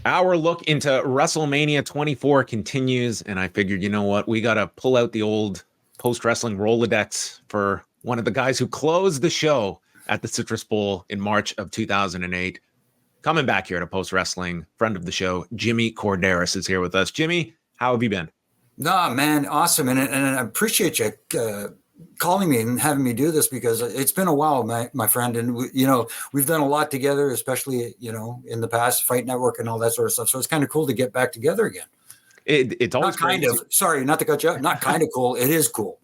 Our look into WrestleMania 24 continues, and I figured, you know what, we got to pull out the old post-wrestling Rolodex for one of the guys who closed the show at the Citrus Bowl in March of 2008. Coming back here to post-wrestling, friend of the show, Jimmy Korderas is here with us. Jimmy, how have you been? No, man, awesome. And I appreciate you calling me and having me do this because it's been a while, my friend. And, we've done a lot together, especially, in the past, Fight Network and all that sort of stuff. So it's kind of cool to get back together again. It's always Sorry, not to cut you up. Not kind of cool. It is cool.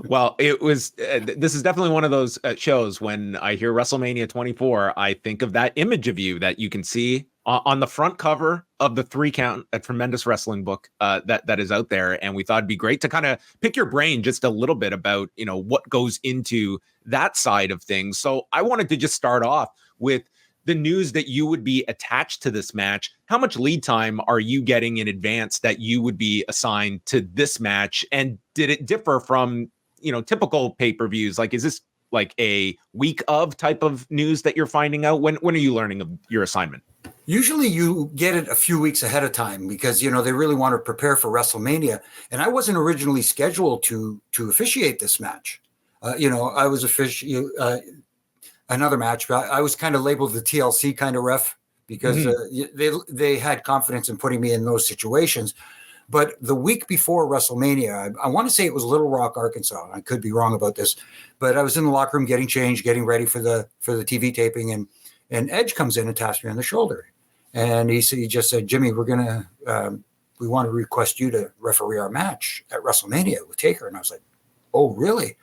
Well, it was. This is definitely one of those shows when I hear WrestleMania 24, I think of that image of you that you can see on the front cover of the 3 Count, a tremendous wrestling book that is out there. And we thought it'd be great to kind of pick your brain just a little bit about, what goes into that side of things. So I wanted to just start off with the news that you would be attached to this match. How much lead time are you getting in advance that you would be assigned to this match? And did it differ from, typical pay-per-views? Like, is this like a week of type of news that you're finding out? When are you learning of your assignment? Usually you get it a few weeks ahead of time because, they really want to prepare for WrestleMania. And I wasn't originally scheduled to officiate this match. I was another match, but I was kind of labeled the TLC kind of ref because they had confidence in putting me in those situations. But the week before WrestleMania, I want to say it was Little Rock, Arkansas. I could be wrong about this, but I was in the locker room getting changed, getting ready for the TV taping, and Edge comes in and taps me on the shoulder, and he just said, "Jimmy, we want to request you to referee our match at WrestleMania with Taker." And I was like, "Oh, really?"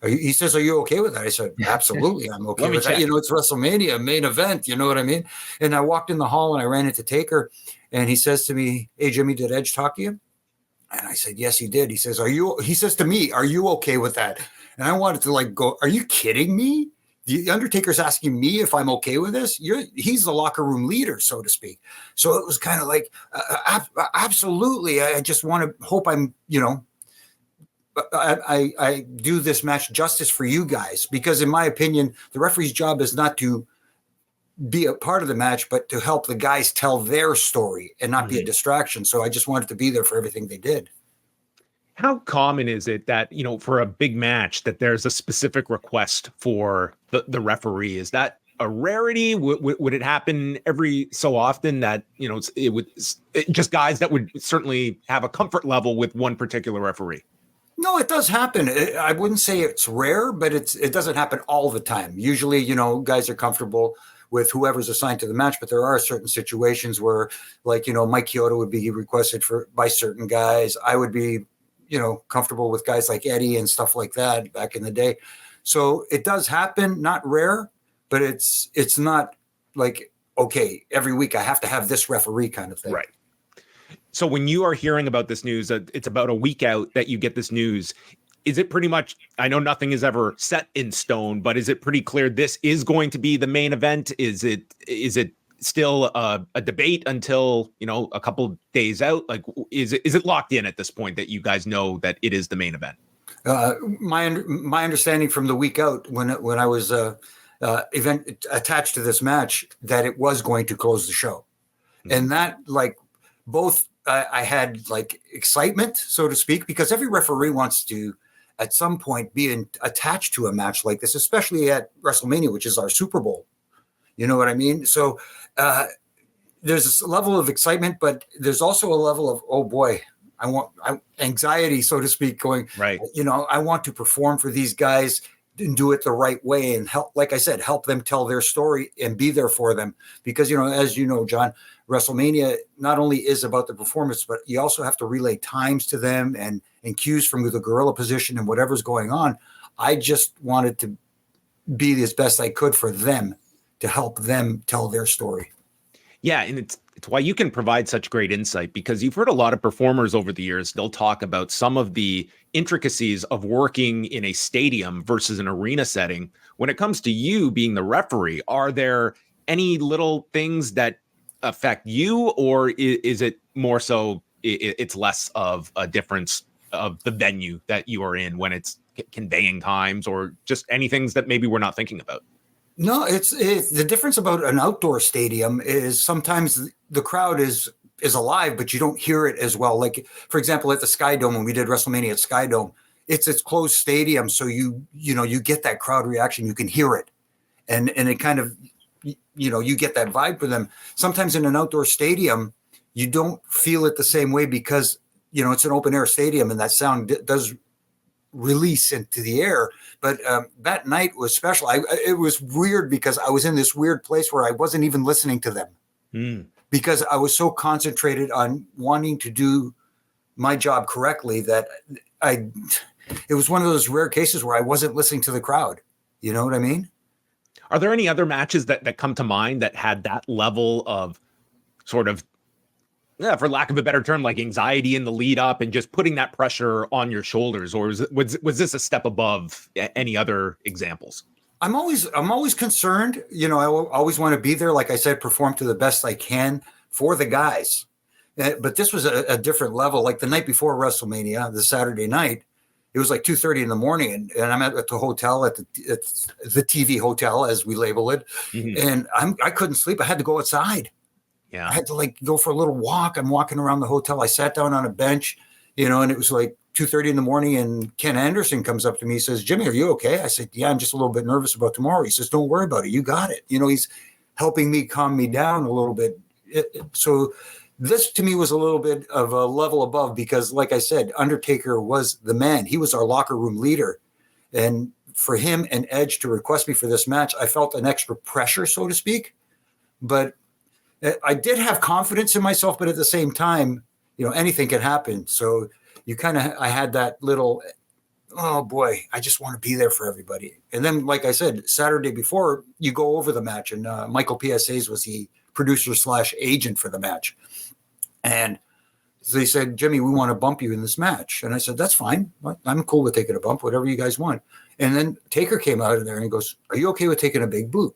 He says, "Are you okay with that?" I said, "Absolutely, I'm okay with that. It's WrestleMania main event. You know what I mean?" And I walked in the hall and I ran into Taker, and he says to me, "Hey, Jimmy, did Edge talk to you?" And I said, "Yes, he did." He says, he says to me, "Are you okay with that?" And I wanted to go, "Are you kidding me? The Undertaker's asking me if I'm okay with this." He's the locker room leader, so to speak. So it was kind of like, absolutely. I just want to hope I'm, I do this match justice for you guys, because in my opinion, the referee's job is not to be a part of the match, but to help the guys tell their story and not be a distraction. So I just wanted to be there for everything they did. How common is it that, for a big match that there's a specific request for the referee? Is that a rarity? Would it happen every so often that, just guys that would certainly have a comfort level with one particular referee? No, it does happen. I wouldn't say it's rare, but it doesn't happen all the time. Usually, guys are comfortable with whoever's assigned to the match, but there are certain situations where, like, Mike Chioda would be requested by certain guys. I would be, comfortable with guys like Eddie and stuff like that back in the day. So it does happen, not rare, but it's not like, okay, every week I have to have this referee kind of thing. Right. So when you are hearing about this news, it's about a week out that you get this news. Is it pretty much, I know nothing is ever set in stone, but is it pretty clear this is going to be the main event? Is it still a debate until, a couple days out? Like, is it locked in at this point that you guys know that it is the main event? My understanding from the week out when I was event attached to this match, that it was going to close the show. And that, both I had excitement, so to speak, because every referee wants to at some point be attached to a match like this, especially at WrestleMania, which is our Super Bowl. You know what I mean? So there's this level of excitement, but there's also a level of, oh boy, anxiety, so to speak, going, right. I want to perform for these guys and do it the right way and help, like I said, help them tell their story and be there for them. Because, as you know, John, WrestleMania not only is about the performance, but you also have to relay times to them and cues from the gorilla position and whatever's going on. I just wanted to be as best I could for them to help them tell their story. Yeah, and it's why you can provide such great insight, because you've heard a lot of performers over the years. They'll talk about some of the intricacies of working in a stadium versus an arena setting. When it comes to you being the referee, are there any little things that affect you, or is it more so it's less of a difference of the venue that you are in when it's conveying times, or just any things that maybe we're not thinking about? No, it's the difference about an outdoor stadium is sometimes the crowd is alive, but you don't hear it as well. Like, for example, at the Sky Dome, when we did WrestleMania at Sky Dome, it's closed stadium, so you get that crowd reaction, you can hear it, and it kind of you get that vibe for them. Sometimes in an outdoor stadium, you don't feel it the same way because it's an open air stadium and that sound does release into the air. But that night was special. It was weird because I was in this weird place where I wasn't even listening to them because I was so concentrated on wanting to do my job correctly that it was one of those rare cases where I wasn't listening to the crowd. You know what I mean? Are there any other matches that come to mind that had that level of sort of, for lack of a better term, like anxiety in the lead up and just putting that pressure on your shoulders? Or was this a step above any other examples? I'm always concerned. I always want to be there. Like I said, perform to the best I can for the guys. But this was a different level. Like the night before WrestleMania, the Saturday night, it was like 2:30 in the morning, and I'm at the hotel at the TV hotel, as we label it, and I couldn't sleep. I had to go outside. Yeah, I had to go for a little walk. I'm walking around the hotel. I sat down on a bench, and it was like 2:30 in the morning, and Ken Anderson comes up to me. He says, "Jimmy, are you okay?" I said, "Yeah, I'm just a little bit nervous about tomorrow." He says, "Don't worry about it. You got it." He's helping me calm me down a little bit. So this to me was a little bit of a level above because, like I said, Undertaker was the man. He was our locker room leader. And for him and Edge to request me for this match, I felt an extra pressure, so to speak. But I did have confidence in myself, but at the same time, anything can happen. So I had that little, oh boy, I just want to be there for everybody. And then, like I said, Saturday before, you go over the match, and Michael PSAs was the producer / agent for the match. And they said, "Jimmy, we want to bump you in this match." And I said, "That's fine. I'm cool with taking a bump, whatever you guys want." And then Taker came out of there and he goes, "Are you okay with taking a big boot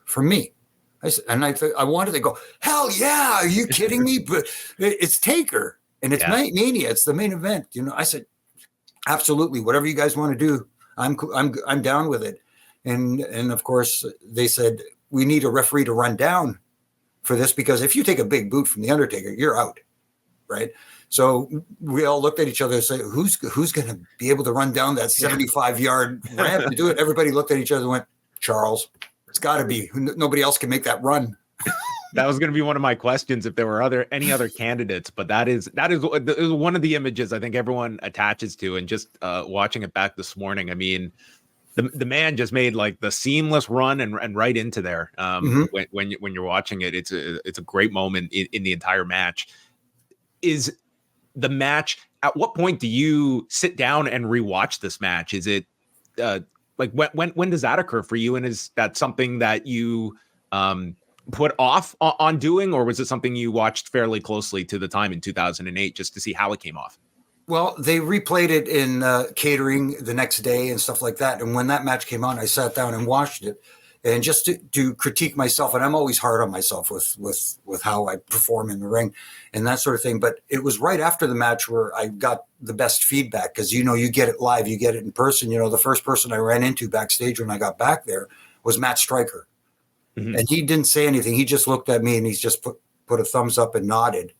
from me?" I said, and I wanted to go, "Hell yeah. Are you kidding me?" But it's Taker and it's Mania. It's the main event. I said, "Absolutely. Whatever you guys want to do, I'm down with it." And of course they said, "We need a referee to run down for this because if you take a big boot from the Undertaker, you're out." Right. So we all looked at each other and said, who's going to be able to run down that 75-yard ramp to do it? Everybody looked at each other and went, "Charles, it's got to be. Nobody else can make that run." That was going to be one of my questions if there were any other candidates, but that is one of the images I think everyone attaches to. And just watching it back this morning, I mean, the man just made like the seamless run and right into there. When you're watching it, it's a great moment in the entire match. Is the match, at what point do you sit down and rewatch this match? Is it like when does that occur for you? And is that something that you put off on doing, or was it something you watched fairly closely to the time in 2008 just to see how it came off? Well, they replayed it in catering the next day and stuff like that. And when that match came on, I sat down and watched it, and just to critique myself. And I'm always hard on myself with how I perform in the ring and that sort of thing. But it was right after the match where I got the best feedback because, you get it live, you get it in person. The first person I ran into backstage when I got back there was Matt Stryker. And he didn't say anything. He just looked at me and he's just put a thumbs up and nodded.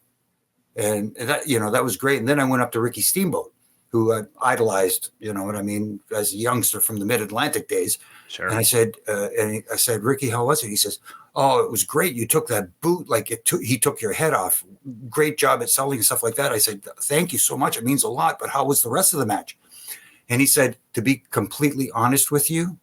And that, that was great. And then I went up to Ricky Steamboat, who I idolized, as a youngster from the Mid-Atlantic days. Sure. And I said, "Ricky, how was it?" He says, "Oh, it was great. You took that boot like he took your head off. Great job at selling and stuff like that." I said, "Thank you so much. It means a lot. But how was the rest of the match?" And he said, "To be completely honest with you,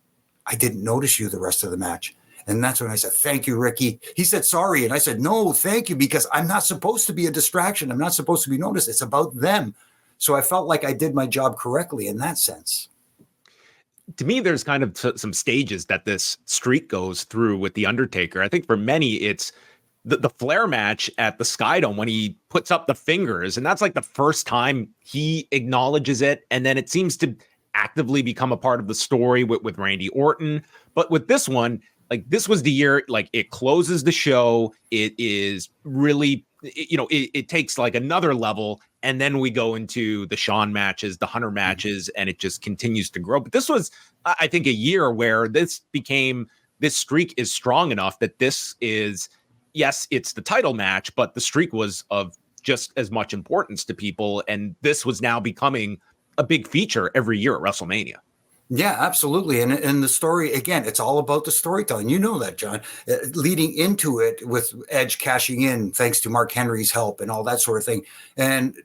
I didn't notice you the rest of the match." And that's when I said, "Thank you, Ricky." He said, "Sorry." And I said, "No, thank you, because I'm not supposed to be a distraction. I'm not supposed to be noticed. It's about them." So I felt like I did my job correctly in that sense. To me, there's kind of some stages that this streak goes through with The Undertaker. I think for many, it's the Flair match at the Sky Dome when he puts up the fingers. And that's like the first time he acknowledges it. And then it seems to actively become a part of the story with Randy Orton. But with this one, like this was the year, like it closes the show. It is really, it takes like another level. And then we go into the Shawn matches, the Hunter matches, and it just continues to grow. But this was, I think, a year where this became this streak is strong enough that this is, yes, it's the title match, but the streak was of just as much importance to people. And this was now becoming a big feature every year at WrestleMania. Yeah, absolutely. And the story, again, it's all about the storytelling. You know that, John. Leading into it with Edge cashing in thanks to Mark Henry's help and all that sort of thing. And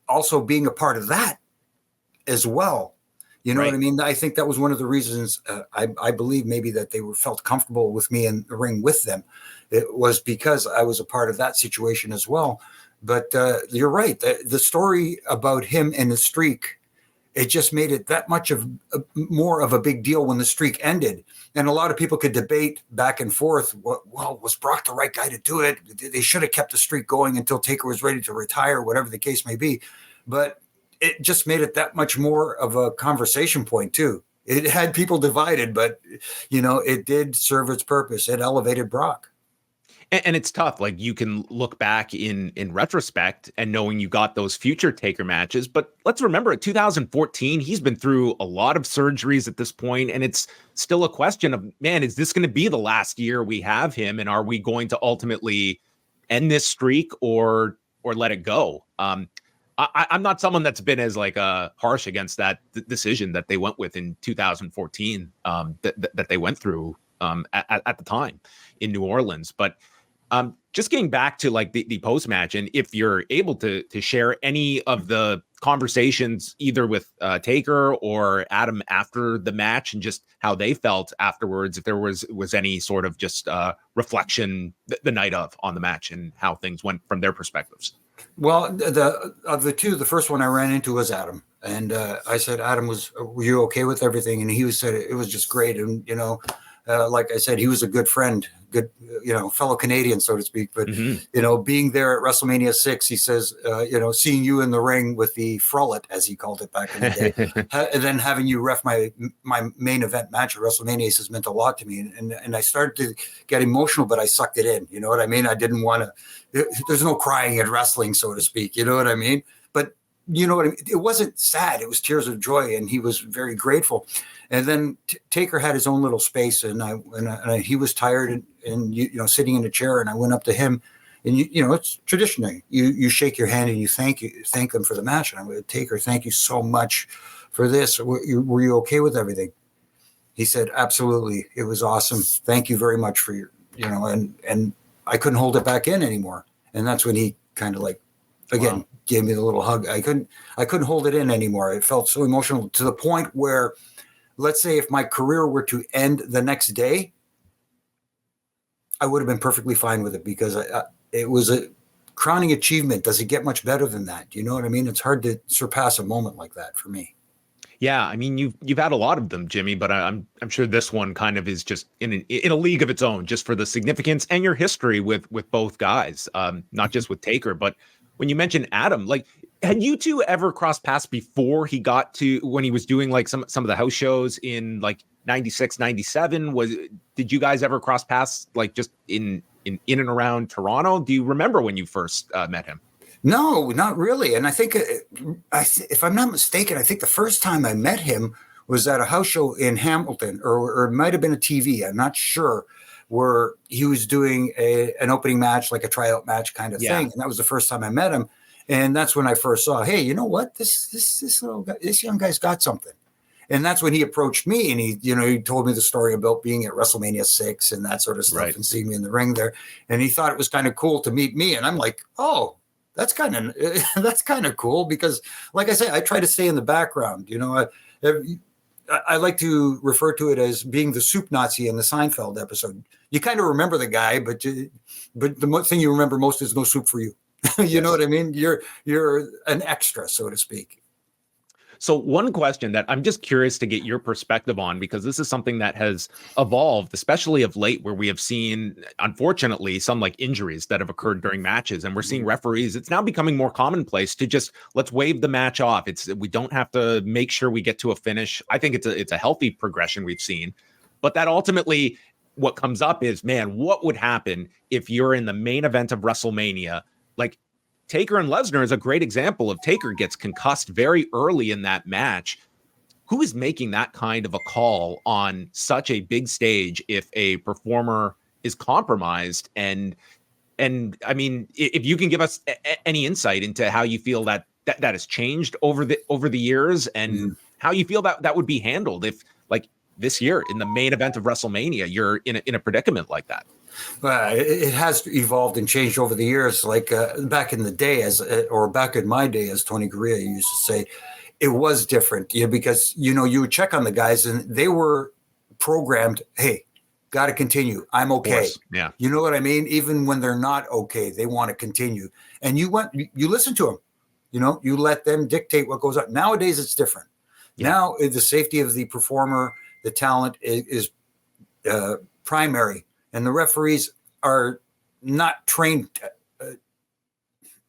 also being a part of that as well. You know what I mean? I think that was one of the reasons I believe maybe that they felt comfortable with me in the ring with them. It was because I was a part of that situation as well. But you're right. The story about him and the streak, it just made it that much of more of a big deal when the streak ended. And a lot of people could debate back and forth. Well, was Brock the right guy to do it? They should have kept the streak going until Taker was ready to retire, whatever the case may be. But it just made it that much more of a conversation point too. It had people divided, but it did serve its purpose. It elevated Brock. And it's tough. Like, you can look back in retrospect and knowing you got those future Taker matches. But let's remember, 2014, he's been through a lot of surgeries at this point, and it's still a question of, man, is this going to be the last year we have him? And are we going to ultimately end this streak or let it go? I'm not someone that's been as harsh against that decision that they went with in 2014 that they went through at the time in New Orleans. But just getting back to the post match, and if you're able to share any of the conversations either with Taker or Adam after the match and just how they felt afterwards, if there was any sort of just reflection the night on the match and how things went from their perspectives. Well, of the two, the first one I ran into was Adam. And I said, Adam, were you okay with everything? And he said it was just great. And, like I said, he was a good friend, good, fellow Canadian, so to speak. But, being there at WrestleMania 6, he says, seeing you in the ring with the frullet, as he called it back in the day, and then having you ref my main event match at WrestleMania, he says, meant a lot to me. And I started to get emotional, but I sucked it in. You know what I mean? I didn't want to. There's no crying at wrestling, so to speak. You know what I mean? But you know what I mean? It wasn't sad. It was tears of joy, and he was very grateful. And then Taker had his own little space, and he was tired and sitting in a chair, and I went up to him, and it's traditionally you shake your hand and you thank them for the match, and I went, Taker, thank you so much for this. Were you okay with everything? He said, absolutely. It was awesome. Thank you very much for your and I couldn't hold it back in anymore. And that's when he kind of again, gave me the little hug. I couldn't hold it in anymore. It felt so emotional to the point where, let's say if my career were to end the next day, I would have been perfectly fine with it because it was a crowning achievement. Does it get much better than that? You know what I mean? It's hard to surpass a moment like that for me. Yeah, I mean, you've had a lot of them, Jimmy, but I'm sure this one kind of is just in a league of its own, just for the significance and your history with both guys, not just with Taker. But when you mentioned Adam, had you two ever crossed paths before he got to when he was doing some of the house shows in 96, 97? Did you guys ever cross paths just in and around Toronto? Do you remember when you first met him? No, not really. And I think, if I'm not mistaken, I think the first time I met him was at a house show in Hamilton, or it might have been a TV. I'm not sure, where he was doing an opening match, like a tryout match kind of thing. And that was the first time I met him. And that's when I first saw, hey, you know what? This little guy, this young guy's got something. And that's when he approached me, and he told me the story about being at WrestleMania 6 and that sort of stuff, and seeing me in the ring there. And he thought it was kind of cool to meet me. And I'm like, oh, that's kind of cool, because like I say, I try to stay in the background. I like to refer to it as being the soup Nazi in the Seinfeld episode. You kind of remember the guy, but the thing you remember most is no soup for you. You know what I mean? You're an extra, so to speak. So one question that I'm just curious to get your perspective on, because this is something that has evolved, especially of late, where we have seen, unfortunately, some injuries that have occurred during matches, and we're seeing referees. It's now becoming more commonplace to just, let's wave the match off. We don't have to make sure we get to a finish. I think it's a healthy progression we've seen, but that ultimately what comes up is, man, what would happen if you're in the main event of WrestleMania? Taker and Lesnar is a great example of Taker gets concussed very early in that match. who is making that kind of a call on such a big stage if a performer is compromised? And I mean, if you can give us any insight into how you feel that has changed over the years, and how you feel that would be handled if, like, this year in the main event of WrestleMania, you're in a predicament like that. It has evolved and changed over the years. Like back in the day, or back in my day, as Tony Garea used to say, it was different. Because you would check on the guys, and they were programmed. Hey, got to continue. I'm okay. Yeah. You know what I mean? Even when they're not okay, they want to continue. And you listen to them. You let them dictate what goes on. Nowadays, it's different. Yeah. Now, the safety of the performer, the talent is primary. And the referees are not trained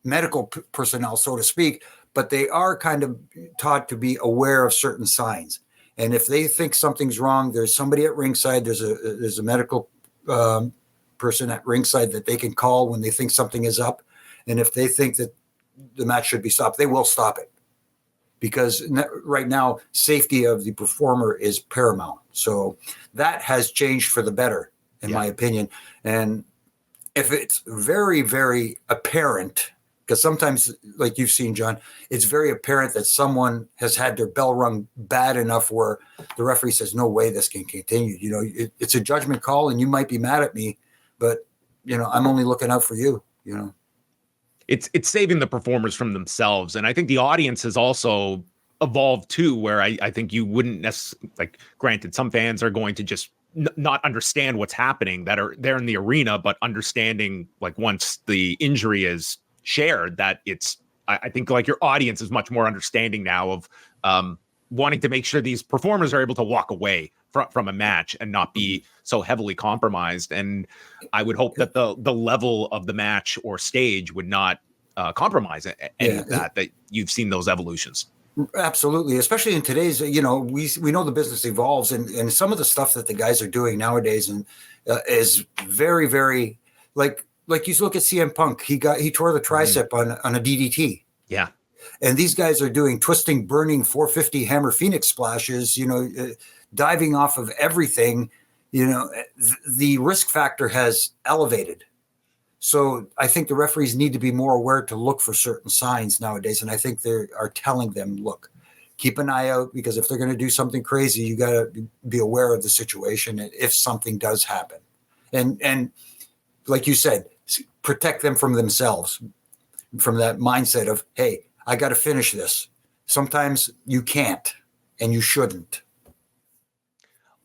medical personnel, so to speak, but they are kind of taught to be aware of certain signs. And if they think something's wrong, there's somebody at ringside. There's a medical person at ringside that they can call when they think something is up. And if they think that the match should be stopped, they will stop it. Because right now, safety of the performer is paramount. So that has changed for the better, in my opinion. And if it's very, very apparent, because sometimes, like you've seen, John, it's very apparent that someone has had their bell rung bad enough where the referee says, no way this can continue. It's a judgment call, and you might be mad at me, but, I'm only looking out for you, It's saving the performers from themselves. And I think the audience has also evolved too, where I think you wouldn't necessarily, like, granted, some fans are going to just not understand what's happening, that are there in the arena, but understanding, like, once the injury is shared, that I think, like, your audience is much more understanding now of wanting to make sure these performers are able to walk away from a match and not be so heavily compromised. And I would hope that the level of the match or stage would not compromise any of that you've seen those evolutions. Absolutely. Especially in today's, we know the business evolves, and some of the stuff that the guys are doing nowadays and is very, very, like you look at CM Punk, he tore the tricep on a DDT. Yeah. And these guys are doing twisting, burning 450 hammer Phoenix splashes, diving off of everything. The risk factor has elevated. So I think the referees need to be more aware to look for certain signs nowadays. And I think they are telling them, look, keep an eye out, because if they're going to do something crazy, you got to be aware of the situation if something does happen. And like you said, protect them from themselves, from that mindset of, hey, I got to finish this. Sometimes you can't, and you shouldn't.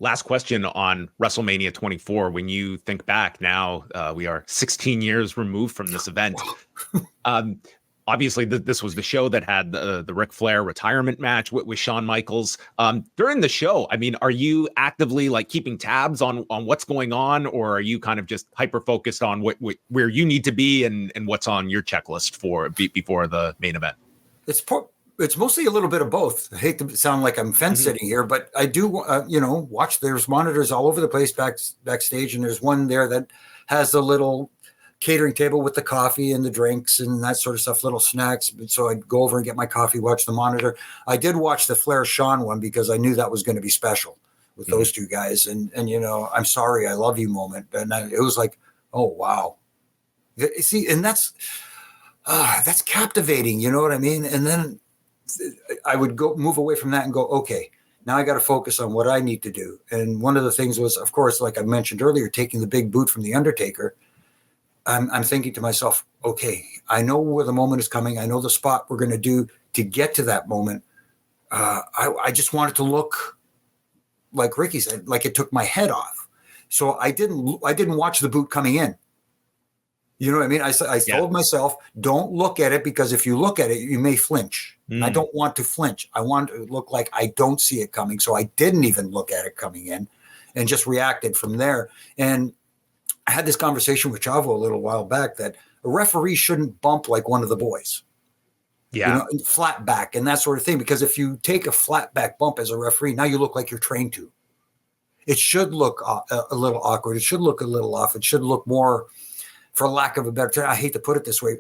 Last question on WrestleMania 24. When you think back now, we are 16 years removed from this event. Obviously, this was the show that had the Ric Flair retirement match with Shawn Michaels. During the show, I mean, are you actively, like, keeping tabs on what's going on, or are you kind of just hyper focused on where you need to be and what's on your checklist for before the main event? It's mostly a little bit of both. I hate to sound like I'm fence sitting here, but I do, watch. There's monitors all over the place backstage, and there's one there that has a little catering table with the coffee and the drinks and that sort of stuff, little snacks. So I'd go over and get my coffee, watch the monitor. I did watch the Flair Shawn one because I knew that was going to be special with those two guys. And I'm sorry, I love you moment. And it was like, oh, wow. See, and that's captivating. You know what I mean? And then I would move away from that and go, okay, now I got to focus on what I need to do. And one of the things was, of course, like I mentioned earlier, taking the big boot from The Undertaker. I'm thinking to myself, okay, I know where the moment is coming. I know the spot we're going to do to get to that moment. I just want it to look like Ricky said, like it took my head off. So I didn't watch the boot coming in. You know what I mean? I told myself, don't look at it, because if you look at it, you may flinch. I don't want to flinch. I want to look like I don't see it coming. So I didn't even look at it coming in and just reacted from there. And I had this conversation with Chavo a little while back that a referee shouldn't bump like one of the boys. Yeah. Flat back and that sort of thing. Because if you take a flat back bump as a referee, now you look like you're trained to. It should look a little awkward. It should look a little off. It should look more, for lack of a better term, I hate to put it this way,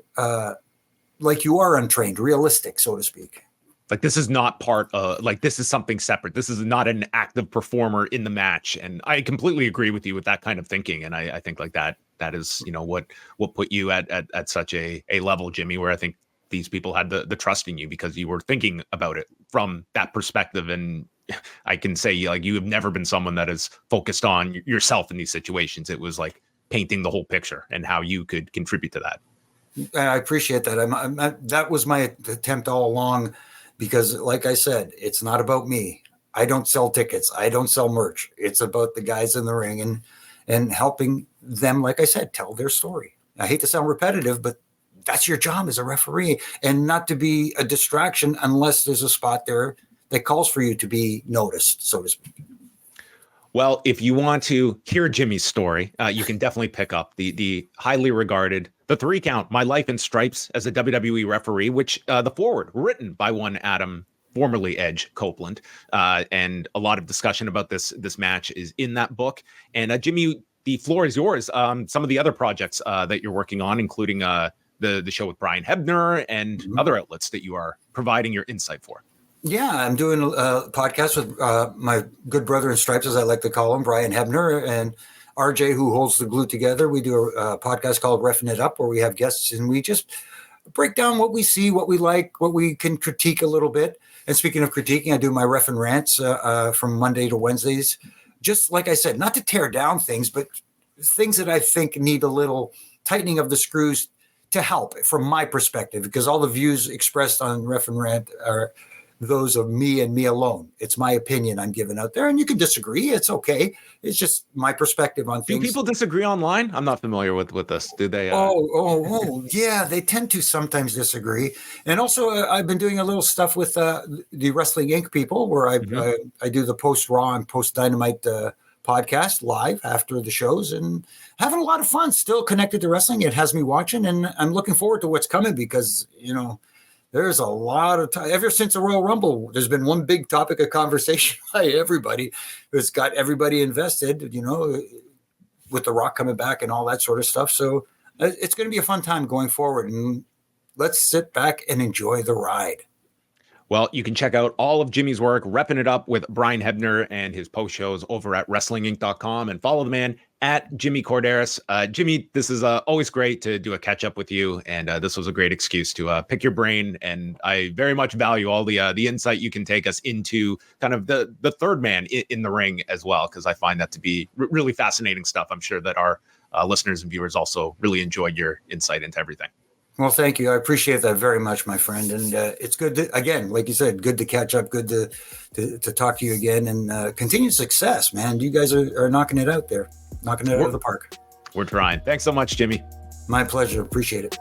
like you are untrained, realistic, so to speak. Like, this is not part of, like, this is something separate. This is not an active performer in the match. And I completely agree with you with that kind of thinking. And I think like that is, what put you at such a level, Jimmy, where I think these people had the trust in you because you were thinking about it from that perspective. And I can say, like, you have never been someone that is focused on yourself in these situations. It was like painting the whole picture and how you could contribute to that. I appreciate that. That was my attempt all along, because, like I said, it's not about me. I don't sell tickets. I don't sell merch. It's about the guys in the ring and helping them, like I said, tell their story. I hate to sound repetitive, but that's your job as a referee, and not to be a distraction unless there's a spot there that calls for you to be noticed, so to speak. Well, if you want to hear Jimmy's story, you can definitely pick up the highly regarded The 3 Count: My Life in Stripes as a WWE Referee, which the foreword written by one Adam, formerly Edge Copeland, and a lot of discussion about this match is in that book. And Jimmy, the floor is yours. Some of the other projects that you're working on, including the show with Brian Hebner and other outlets that you are providing your insight for. Yeah, I'm doing a podcast with my good brother in stripes, as I like to call him, Brian Hebner, and RJ, who holds the glue together. We do a podcast called Reffing It Up, where we have guests and we just break down what we see, what we like, what we can critique a little bit. And speaking of critiquing, I do my Ref and Rants from Monday to Wednesdays. Just like I said, not to tear down things, but things that I think need a little tightening of the screws to help from my perspective, because all the views expressed on Ref and Rant are those of me and me alone. It's my opinion I'm giving out there, and you can disagree. It's okay. It's just my perspective on things. Do people disagree online? I'm not familiar with this. Do they? Yeah, they tend to sometimes disagree. And also, I've been doing a little stuff with the Wrestling Inc. people, where I do the post Raw and post Dynamite podcast live after the shows, and having a lot of fun. Still connected to wrestling. It has me watching, and I'm looking forward to what's coming, because there's a lot of time. Ever since the Royal Rumble, there's been one big topic of conversation by everybody. It's got everybody invested, with The Rock coming back and all that sort of stuff. So it's going to be a fun time going forward. And let's sit back and enjoy the ride. Well, you can check out all of Jimmy's work, Repping It Up with Brian Hebner, and his post shows over at WrestlingInc.com, and follow the man at Jimmy Korderas. Jimmy, this is always great to do a catch up with you, and this was a great excuse to pick your brain. And I very much value all the insight you can take us into kind of the third man in the ring as well, because I find that to be really fascinating stuff. I'm sure that our listeners and viewers also really enjoyed your insight into everything. Well, thank you. I appreciate that very much, my friend. And it's good to, again, like you said, good to catch up, good to talk to you again, and continued success, man. You guys are knocking it out there, knocking it out of the park. We're trying. Thanks so much, Jimmy. My pleasure. Appreciate it.